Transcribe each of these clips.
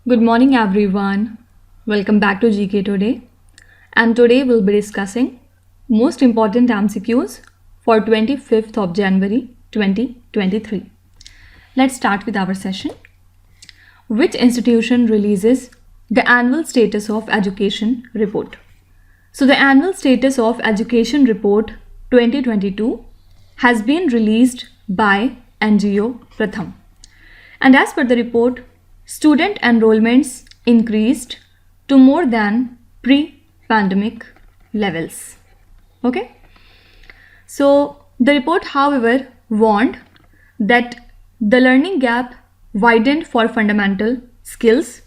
Good morning everyone. Welcome back to GK Today. And today we'll be discussing most important MCQs for 25th of January 2023. Let's start with our session. Which institution releases the Annual Status of Education Report? So the Annual Status of Education Report 2022 has been released by NGO Pratham. And as per the report, student enrollments increased to more than pre-pandemic levels. Okay. So the report, however, warned that the learning gap widened for fundamental skills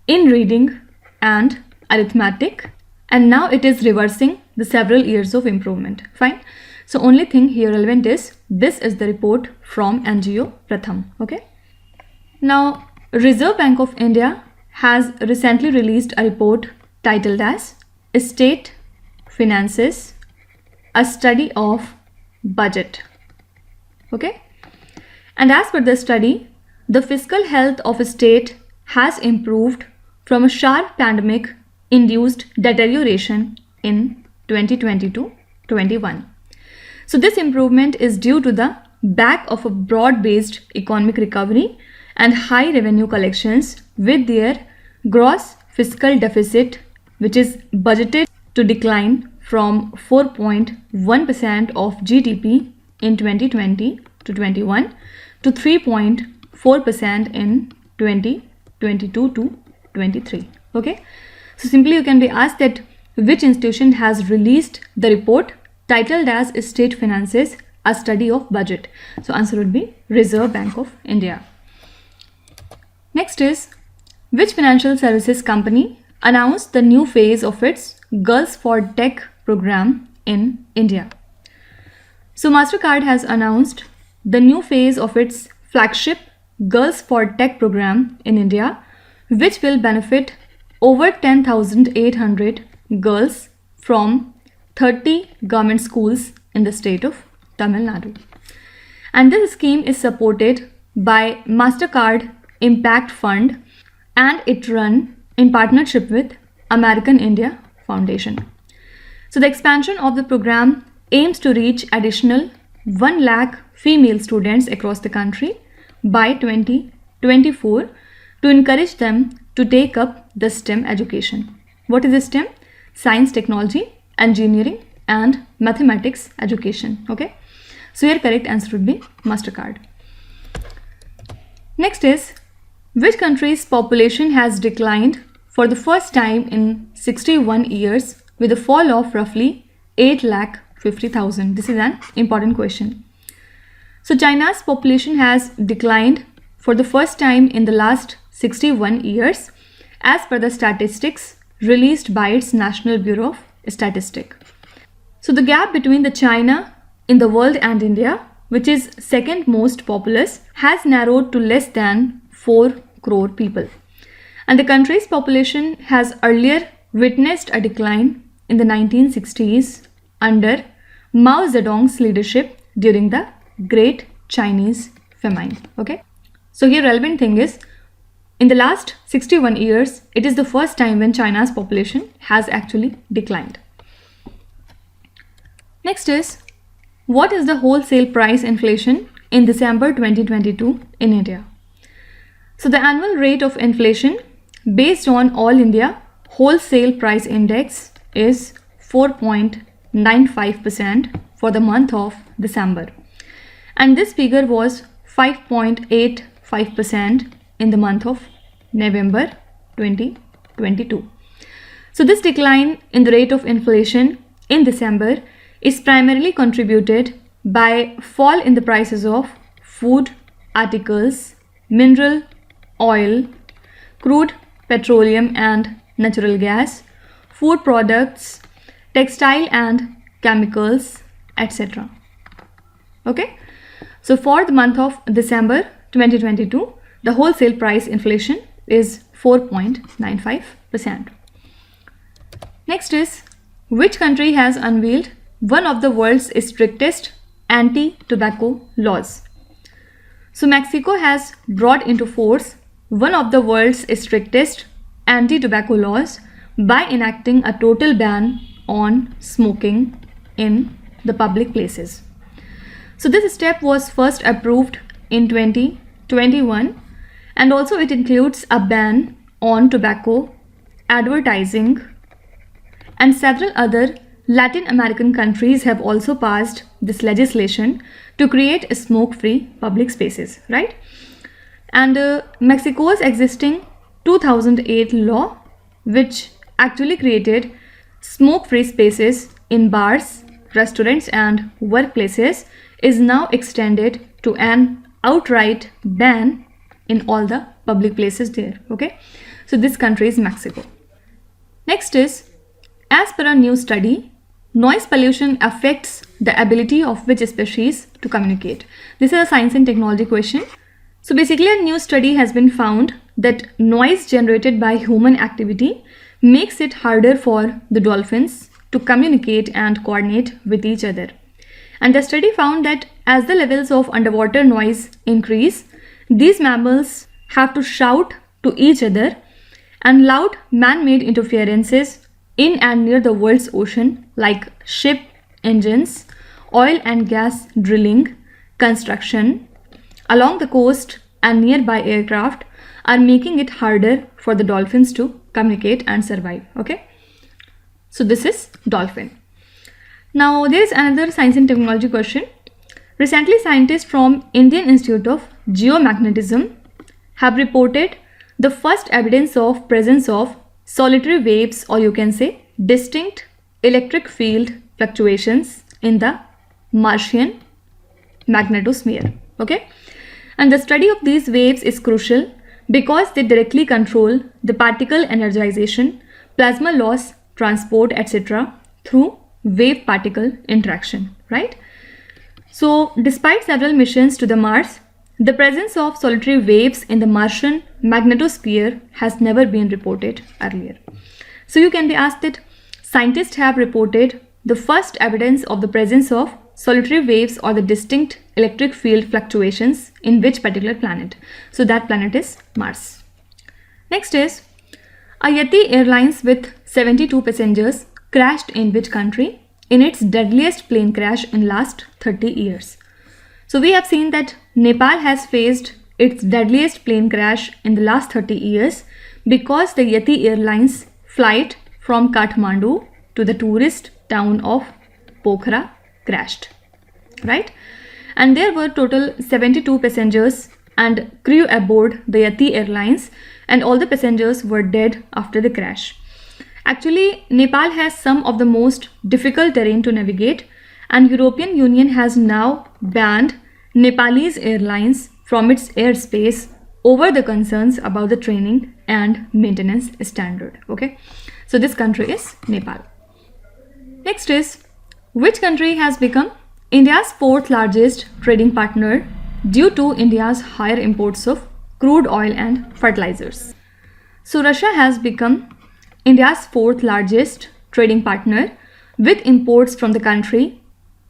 in reading and arithmetic, and now it is reversing the several years of improvement. Fine. So only thing here relevant is this is the report from NGO Pratham. Okay. Now, Reserve Bank of India has recently released a report titled as State Finances, a Study of Budget. Okay. And as per the study, the fiscal health of a state has improved from a sharp pandemic-induced deterioration in 2020-21. So this improvement is due to the back of a broad-based economic recovery and high revenue collections, with their gross fiscal deficit, which is budgeted to decline from 4.1% of GDP in 2020-21 to 3.4% in 2022-23. Okay. So simply you can be asked that which institution has released the report titled as State Finances, a Study of Budget. So answer would be Reserve Bank of India. Next is, which financial services company announced the new phase of its Girls for Tech program in India? So MasterCard has announced the new phase of its flagship Girls for Tech program in India, which will benefit over 10,800 girls from 30 government schools in the state of Tamil Nadu. And this scheme is supported by MasterCard Impact Fund, and it run in partnership with American India Foundation. So the expansion of the program aims to reach additional 1 lakh female students across the country by 2024 to encourage them to take up the STEM education. What is STEM? Science, technology, engineering and mathematics education. Okay. So your correct answer would be MasterCard. Next is, which country's population has declined for the first time in 61 years with a fall of roughly 8,50,000? This is an important question. So China's population has declined for the first time in the last 61 years as per the statistics released by its National Bureau of Statistics. So the gap between the China in the world and India, which is second most populous, has narrowed to less than 4 crore people. And the country's population has earlier witnessed a decline in the 1960s under Mao Zedong's leadership during the Great Chinese Famine. Okay. So here relevant thing is, in the last 61 years, it is the first time when China's population has actually declined. Next is, what is the wholesale price inflation in December 2022 in India? So the annual rate of inflation based on All India Wholesale Price Index is 4.95% for the month of December. And this figure was 5.85% in the month of November 2022. So this decline in the rate of inflation in December is primarily contributed by fall in the prices of food articles, mineral oil, crude petroleum and natural gas, food products, textile and chemicals, etc. Okay. So for the month of December 2022, the wholesale price inflation is 4.95%. Next is, which country has unveiled one of the world's strictest anti-tobacco laws? So Mexico has brought into force one of the world's strictest anti-tobacco laws by enacting a total ban on smoking in the public places. So this step was first approved in 2021, and also it includes a ban on tobacco advertising, and several other Latin American countries have also passed this legislation to create smoke-free public spaces, right? And Mexico's existing 2008 law, which actually created smoke-free spaces in bars, restaurants and workplaces, is now extended to an outright ban in all the public places there. Okay, so this country is Mexico. Next is, as per a new study, noise pollution affects the ability of which species to communicate. This is a science and technology question. So basically, a new study has been found that noise generated by human activity makes it harder for the dolphins to communicate and coordinate with each other. And the study found that as the levels of underwater noise increase, these mammals have to shout to each other, and loud man-made interferences in and near the world's ocean, like ship engines, oil and gas drilling, construction along the coast and nearby aircraft, are making it harder for the dolphins to communicate and survive. Okay, so this is dolphin. Now there is another science and technology question. Recently, scientists from Indian Institute of Geomagnetism have reported the first evidence of presence of solitary waves, or you can say distinct electric field fluctuations in the Martian magnetosphere. Okay, and the study of these waves is crucial because they directly control the particle energization, plasma loss, transport, etc. through wave particle interaction, right? So despite several missions to the Mars, the presence of solitary waves in the Martian magnetosphere has never been reported earlier. So you can be asked that scientists have reported the first evidence of the presence of solitary waves or the distinct electric field fluctuations in which particular planet. So that planet is Mars. Next is, a Yeti Airlines with 72 passengers crashed in which country in its deadliest plane crash in last 30 years. So we have seen that Nepal has faced its deadliest plane crash in the last 30 years because the Yeti Airlines flight from Kathmandu to the tourist town of Pokhara crashed, right? And there were total 72 passengers and crew aboard the Yeti Airlines, and all the passengers were dead after the crash. Actually, Nepal has some of the most difficult terrain to navigate, and European Union has now banned Nepalese airlines from its airspace over the concerns about the training and maintenance standard. Okay, so this country is Nepal. Next is, which country has become India's fourth largest trading partner due to India's higher imports of crude oil and fertilizers? So Russia has become India's fourth largest trading partner with imports from the country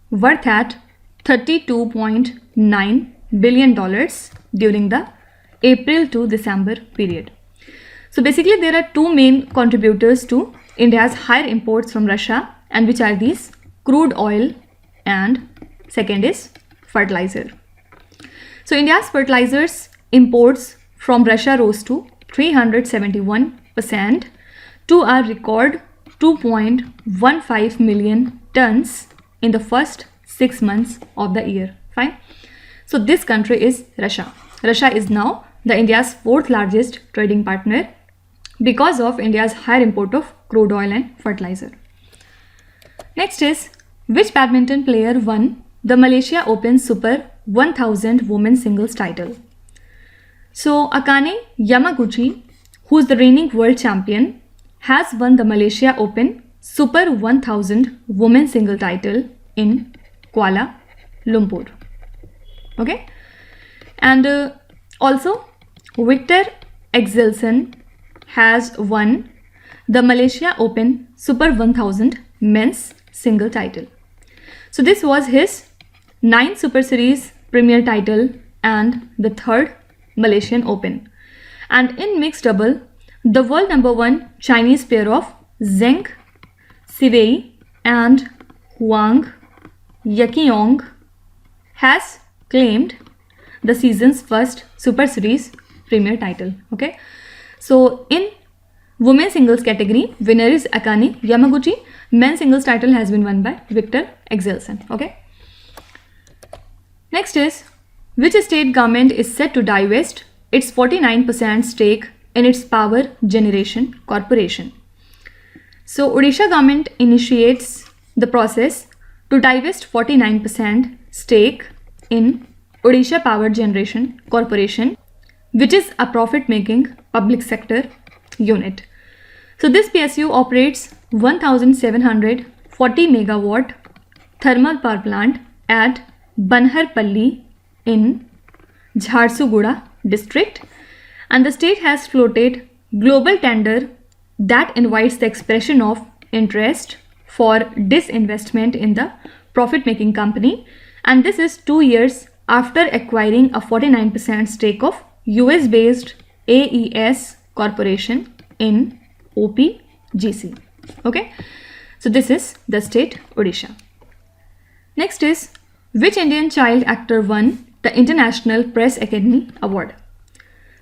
worth at $32.9 billion during the April to December period. So basically there are two main contributors to India's higher imports from Russia, and which are these: crude oil and second is fertilizer. So India's fertilizers imports from Russia rose to 371% to a record 2.15 million tons in the first 6 months of the year. Fine. So this country is Russia. Russia is now the India's fourth largest trading partner because of India's higher import of crude oil and fertilizer. Next is, which badminton player won the Malaysia Open Super 1000 women's singles title? So Akane Yamaguchi, who is the reigning world champion, has won the Malaysia Open Super 1000 women's single title in Kuala Lumpur. Okay, and also Victor Axelsen has won the Malaysia Open Super 1000 men's single title. So this was his 9th Super Series Premier title and the 3rd Malaysian Open. And in mixed double, the world number 1 Chinese pair of Zheng Siwei and Huang Yaqiong has claimed the season's first Super Series premier title. Okay, so in women's singles category, winner is Akane Yamaguchi. Men's singles title has been won by Victor Axelsen. Okay. Next is, which state government is set to divest its 49% stake in its power generation corporation? So Odisha government initiates the process to divest 49% stake in Odisha Power Generation Corporation, which is a profit-making public sector unit. So this PSU operates 1740 megawatt thermal power plant at Banharpalli in Jharsuguda district, and the state has floated global tender that invites the expression of interest for disinvestment in the profit-making company, and this is 2 years after acquiring a 49% stake of US-based AES Corporation in OPGC. Okay, so this is the state Odisha. Next is, which Indian child actor won the International Press Academy Award?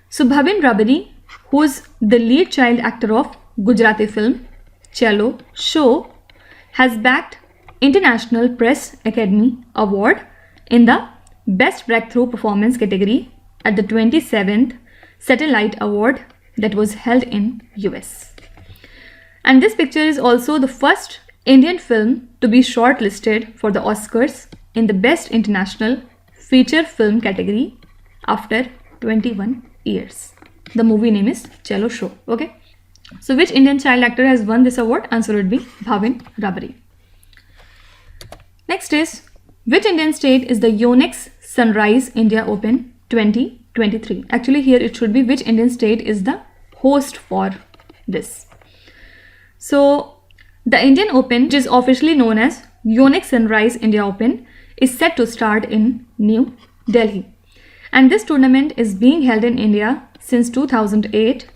So Bhavin Rabari, who is the lead child actor of Gujarati film Chalo Show, has bagged International Press Academy Award in the Best Breakthrough Performance category at the 27th Satellite Award that was held in US. And this picture is also the first Indian film to be shortlisted for the Oscars in the Best International Feature Film category after 21 years. The movie name is Chalo Show. Okay. So which Indian child actor has won this award? Answer would be Bhavin Rabari. Next is, which Indian state is the Yonex Sunrise India Open 2023? Actually here it should be which Indian state is the host for this. So the Indian Open, which is officially known as Yonex Sunrise India Open, is set to start in New Delhi. And this tournament is being held in India since 2008.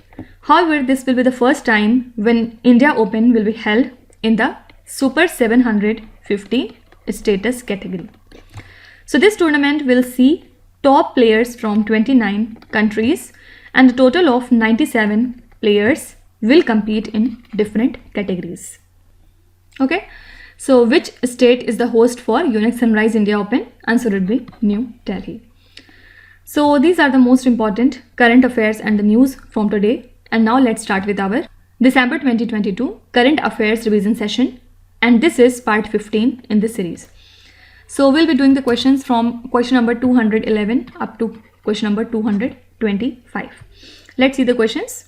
However, this will be the first time when India Open will be held in the Super 750 status category. So this tournament will see top players from 29 countries, and a total of 97 players will compete in different categories. Okay, so which state is the host for Yonex Sunrise India Open? Answer would be New Delhi. So these are the most important current affairs and the news from today. And now let's start with our December 2022 current affairs revision session, and this is part 15 in this series. So we'll be doing the questions from question number 211 up to question number 225. Let's see the questions.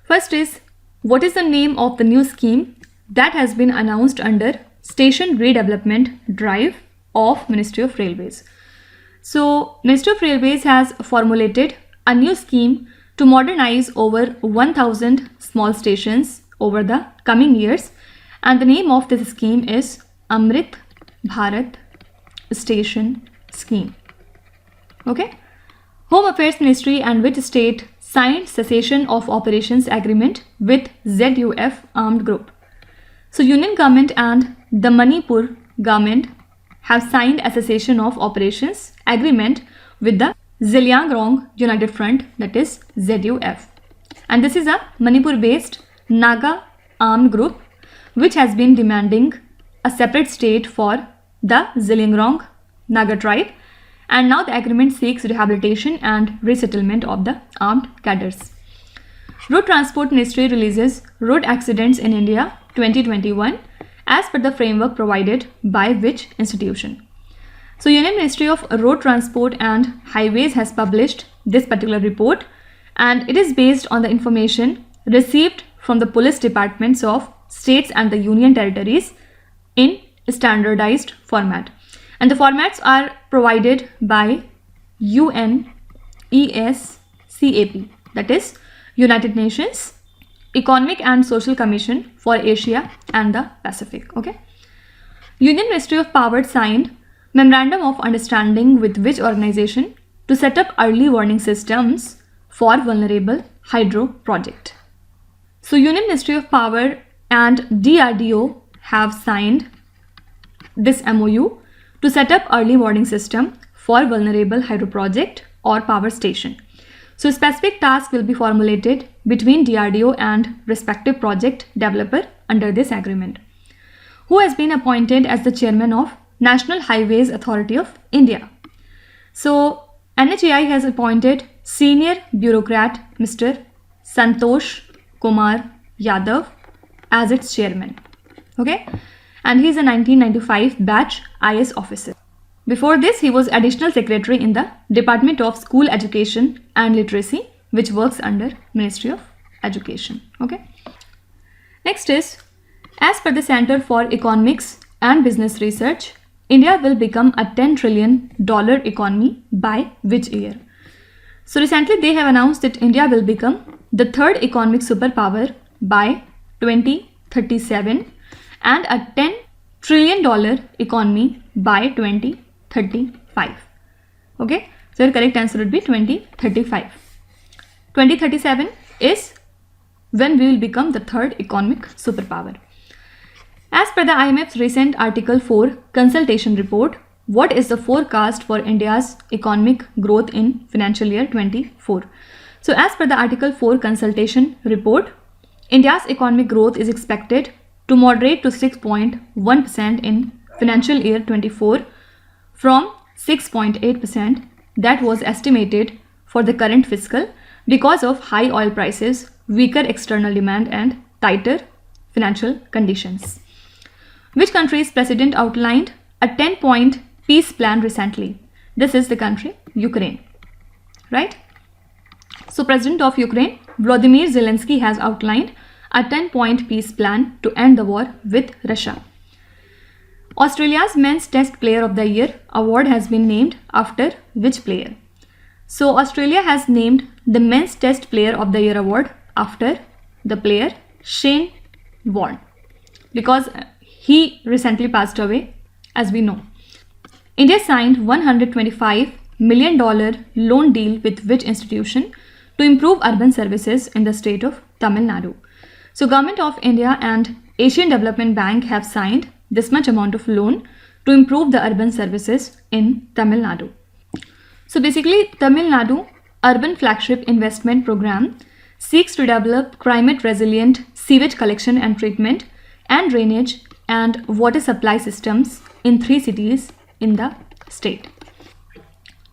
First is, what is the name of the new scheme that has been announced under Station Redevelopment Drive of Ministry of Railways? So Ministry of Railways has formulated a new scheme to modernize over 1000 small stations over the coming years, and the name of this scheme is Amrit Bharat Station Scheme. Okay. Home Affairs Ministry and which state signed cessation of operations agreement with ZUF armed group? So Union government and the Manipur government have signed a cessation of operations agreement with the Zeliangrong United Front, that is ZUF. And this is a Manipur-based Naga armed group which has been demanding a separate state for the Zeliangrong Naga tribe, and now the agreement seeks rehabilitation and resettlement of the armed cadres. Road Transport Ministry releases Road Accidents in India 2021 as per the framework provided by which institution? So Union Ministry of Road Transport and Highways has published this particular report, and it is based on the information received from the police departments of states and the union territories in standardized format. And the formats are provided by UNESCAP, that is United Nations Economic and Social Commission for Asia and the Pacific. Okay. Union Ministry of Power signed Memorandum of Understanding with which organization to set up early warning systems for vulnerable hydro project. So Union Ministry of Power and DRDO have signed this MOU to set up early warning system for vulnerable hydro project or power station. So specific tasks will be formulated between DRDO and respective project developer under this agreement. Who has been appointed as the chairman of National Highways Authority of India? So NHAI has appointed senior bureaucrat Mr. Santosh Kumar Yadav as its chairman. Okay, and he is a 1995 batch IS officer. Before this, he was additional secretary in the Department of School Education and Literacy, which works under Ministry of Education. Okay. Next is, as per the Center for Economics and Business Research, India will become a $10 trillion economy by which year? So recently they have announced that India will become the third economic superpower by 2037 and a $10 trillion economy by 2035. Okay, so your correct answer would be 2035. 2037 is when we will become the third economic superpower. As per the IMF's recent Article 4 consultation report, what is the forecast for India's economic growth in financial year 24? So as per the Article 4 consultation report, India's economic growth is expected to moderate to 6.1% in financial year 24 from 6.8% that was estimated for the current fiscal because of high oil prices, weaker external demand and tighter financial conditions. Which country's president outlined a 10-point peace plan recently? This is the country Ukraine, right? So President of Ukraine, Volodymyr Zelensky, has outlined a 10-point peace plan to end the war with Russia. Australia's Men's Test Player of the Year award has been named after which player? So Australia has named the Men's Test Player of the Year award after the player Shane Warne, because he recently passed away, as we know. India signed $125 million loan deal with which institution to improve urban services in the state of Tamil Nadu? So Government of India and Asian Development Bank have signed this much amount of loan to improve the urban services in Tamil Nadu. So basically, Tamil Nadu Urban Flagship Investment Program seeks to develop climate resilient sewage collection and treatment and drainage and water supply systems in 3 cities in the state.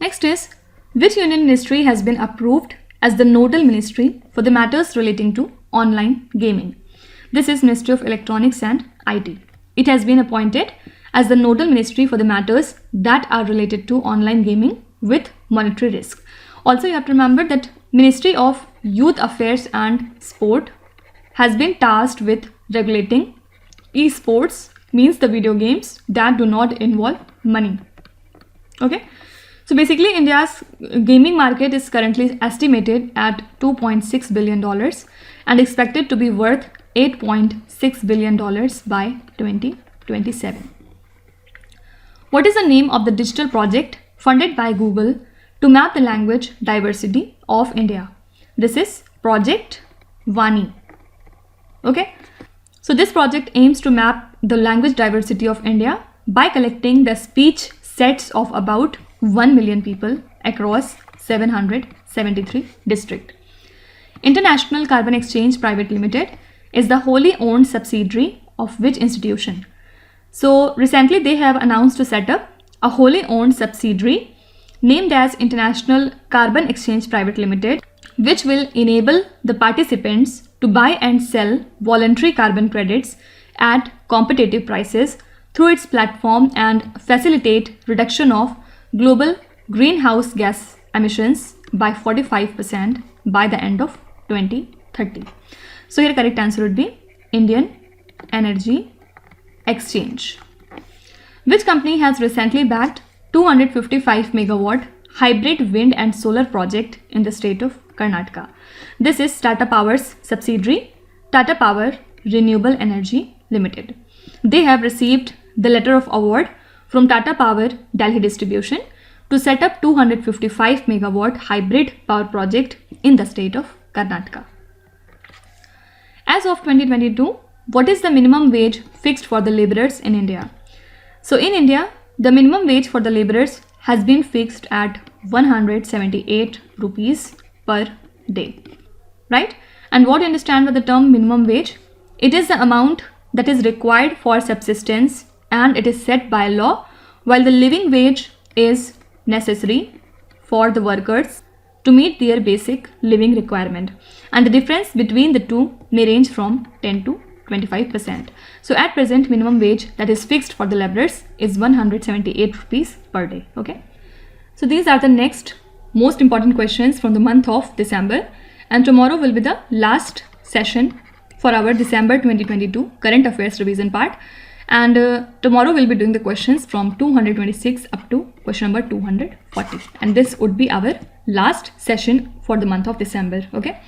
Next is, which union ministry has been approved as the nodal ministry for the matters relating to online gaming? This is Ministry of Electronics and IT. It has been appointed as the nodal ministry for the matters that are related to online gaming with monetary risk. Also, you have to remember that Ministry of Youth Affairs and Sport has been tasked with regulating esports, means the video games that do not involve money. Okay, so basically India's gaming market is currently estimated at $2.6 billion and expected to be worth $8.6 billion by 2027. What is the name of the digital project funded by Google to map the language diversity of India? This is Project Vani. Okay, so this project aims to map the language diversity of India by collecting the speech sets of about 1 million people across 773 districts. International Carbon Exchange Private Limited is the wholly owned subsidiary of which institution? So recently they have announced to set up a wholly owned subsidiary named as International Carbon Exchange Private Limited, which will enable the participants to buy and sell voluntary carbon credits at competitive prices through its platform and facilitate reduction of global greenhouse gas emissions by 45% by the end of 2030. So here correct answer would be Indian Energy Exchange. Which company has recently backed 255 megawatt hybrid wind and solar project in the state of Karnataka? This is Tata Power's subsidiary, Tata Power Renewable Energy Limited. They have received the letter of award from Tata Power Delhi Distribution to set up 255 megawatt hybrid power project in the state of Karnataka. As of 2022, what is the minimum wage fixed for the laborers in India? So in India, the minimum wage for the laborers has been fixed at 178 rupees per day, right? And what do you understand by the term minimum wage? It is the amount that is required for subsistence and it is set by law, while the living wage is necessary for the workers to meet their basic living requirement. And the difference between the two may range from 10 to 25%. So at present, minimum wage that is fixed for the laborers is 178 rupees per day. Okay. So these are the next most important questions from the month of December, and tomorrow will be the last session for our December 2022 current affairs revision part. And tomorrow we'll be doing the questions from 226 up to question number 240, and this would be our last session for the month of December. Okay.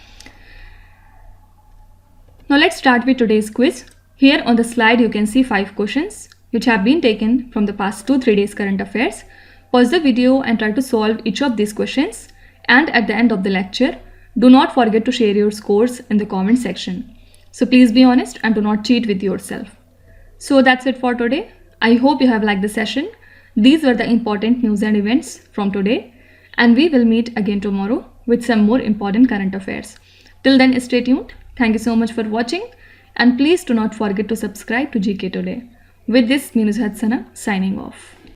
Now let's start with today's quiz. Here on the slide you can see 5 questions which have been taken from the past 2-3 days current affairs. Pause the video and try to solve each of these questions, and at the end of the lecture, do not forget to share your scores in the comment section. So please be honest and do not cheat with yourself. So that's it for today. I hope you have liked the session. These were the important news and events from today, and we will meet again tomorrow with some more important current affairs. Till then, stay tuned. Thank you so much for watching, and please do not forget to subscribe to GK Today. With this, Minu Hadsana signing off.